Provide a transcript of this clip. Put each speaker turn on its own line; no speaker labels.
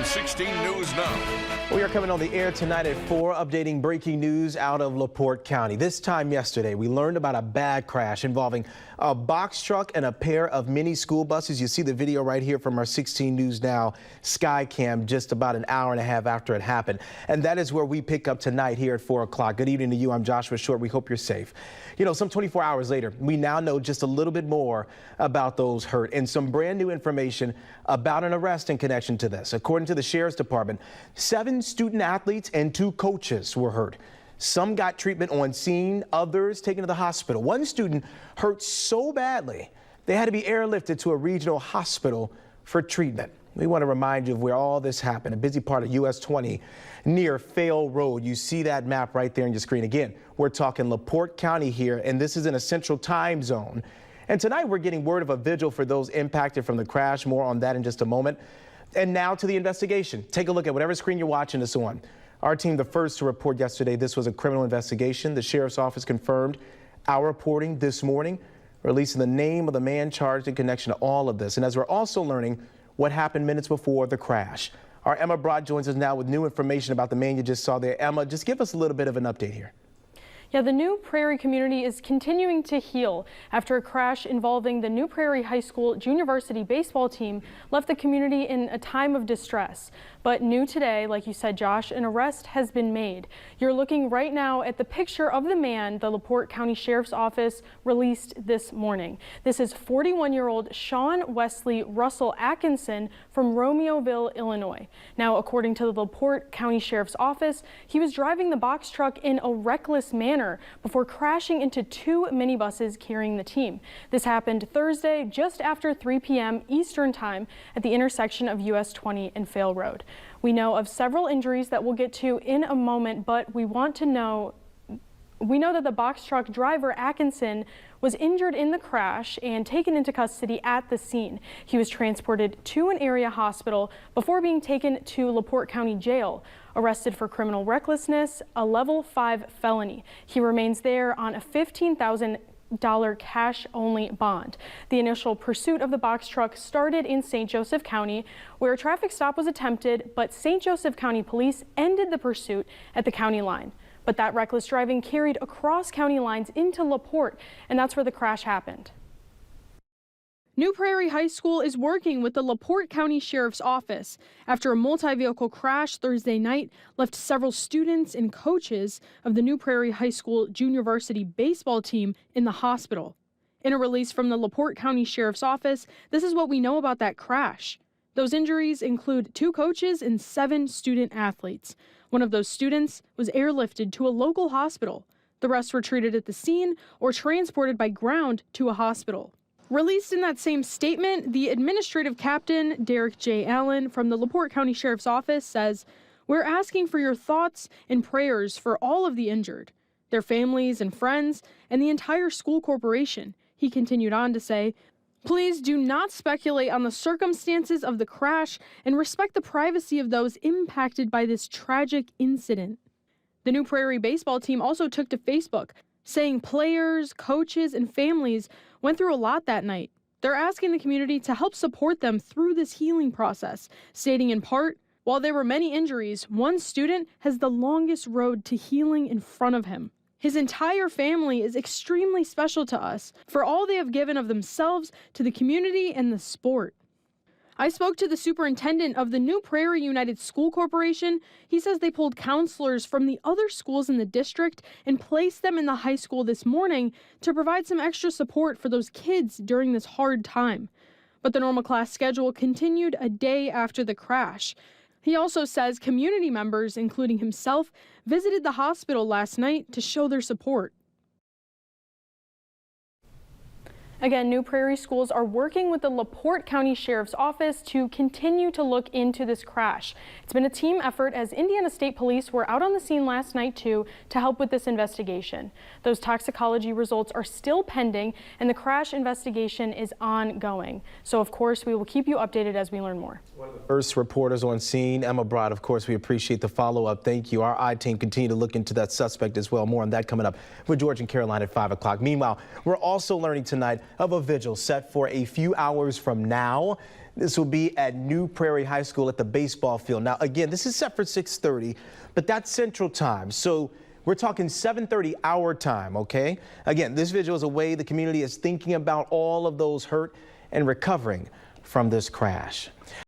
on 16 News Now.
We are coming on the air tonight at 4, updating breaking news out of LaPorte County. This time yesterday, we learned about a bad crash involving a box truck and a pair of mini school buses. You see the video right here from our 16 News Now Skycam just about an hour and a half after it happened. And that is where we pick up tonight here at 4 o'clock. Good evening to you. I'm Joshua Short. We hope you're safe. You know, some 24 hours later, we now know just a little bit more about those hurt and some brand new information about an arrest in connection to this. According to the Sheriff's Department, 7 student athletes and 2 coaches were hurt. Some got treatment on scene, others taken to the hospital. One student hurt so badly, they had to be airlifted to a regional hospital for treatment. We want to remind you of where all this happened, a busy part of US 20 near Fail Road. You see that map right there on your screen. Again, we're talking LaPorte County here, and this is in a central time zone. And tonight we're getting word of a vigil for those impacted from the crash. More on that in just a moment. And now to the investigation. Take a look at whatever screen you're watching this on. Our team, the first to report yesterday, this was a criminal investigation. The sheriff's office confirmed our reporting this morning, releasing the name of the man charged in connection to all of this. And as we're also learning what happened minutes before the crash, our Emma Broad joins us now with new information about the man you just saw there. Emma, just give us a little bit of an update here.
Yeah, the New Prairie community is continuing to heal after a crash involving the New Prairie High School junior varsity baseball team left the community in a time of distress. But new today, like you said, Josh, an arrest has been made. You're looking right now at the picture of the man the LaPorte County Sheriff's Office released this morning. This is 41-year-old Sean Wesley Russell Atkinson from Romeoville, Illinois. Now, according to the LaPorte County Sheriff's Office, he was driving the box truck in a reckless manner before crashing into 2 minibuses carrying the team. This happened Thursday just after 3 p.m. Eastern Time at the intersection of US 20 and Fail Road. We know of several injuries that we'll get to in a moment, but we know that the box truck driver Atkinson was injured in the crash and taken into custody at the scene. He was transported to an area hospital before being taken to LaPorte County Jail, arrested for criminal recklessness, a level 5 felony. He remains there on a $15,000 cash-only bond. The initial pursuit of the box truck started in St. Joseph County, where a traffic stop was attempted, but St. Joseph County police ended the pursuit at the county line. But that reckless driving carried across county lines into LaPorte, and that's where the crash happened. New Prairie High School is working with the LaPorte County Sheriff's Office after a multi-vehicle crash Thursday night left several students and coaches of the New Prairie High School junior varsity baseball team in the hospital. In a release from the LaPorte County Sheriff's Office, this is what we know about that crash. Those injuries include 2 coaches and 7 student athletes. One of those students was airlifted to a local hospital. The rest were treated at the scene or transported by ground to a hospital. Released in that same statement, the administrative captain, Derek J. Allen, from the LaPorte County Sheriff's Office says, "We're asking for your thoughts and prayers for all of the injured, their families and friends, and the entire school corporation." He continued on to say, "Please do not speculate on the circumstances of the crash and respect the privacy of those impacted by this tragic incident." The New Prairie baseball team also took to Facebook, saying players, coaches, and families went through a lot that night. They're asking the community to help support them through this healing process, stating in part, "While there were many injuries, one student has the longest road to healing in front of him. His entire family is extremely special to us for all they have given of themselves to the community and the sport." I spoke to the superintendent of the New Prairie United School Corporation. He says they pulled counselors from the other schools in the district and placed them in the high school this morning to provide some extra support for those kids during this hard time. But the normal class schedule continued a day after the crash. He also says community members, including himself, visited the hospital last night to show their support. Again, New Prairie schools are working with the LaPorte County Sheriff's Office to continue to look into this crash. It's been a team effort as Indiana State Police were out on the scene last night too to help with this investigation. Those toxicology results are still pending and the crash investigation is ongoing. So of course we will keep you updated as we learn more.
One of the first reporters on scene, Emma Broad, of course we appreciate the follow-up. Thank you. Our I-team continue to look into that suspect as well. More on that coming up with George and Caroline at 5 o'clock. Meanwhile, we're also learning tonight of a vigil set for a few hours from now. This will be at New Prairie High School at the baseball field. Now, again, this is set for 6:30, but that's Central Time. So we're talking 7:30 our time, okay? Again, this vigil is a way the community is thinking about all of those hurt and recovering from this crash.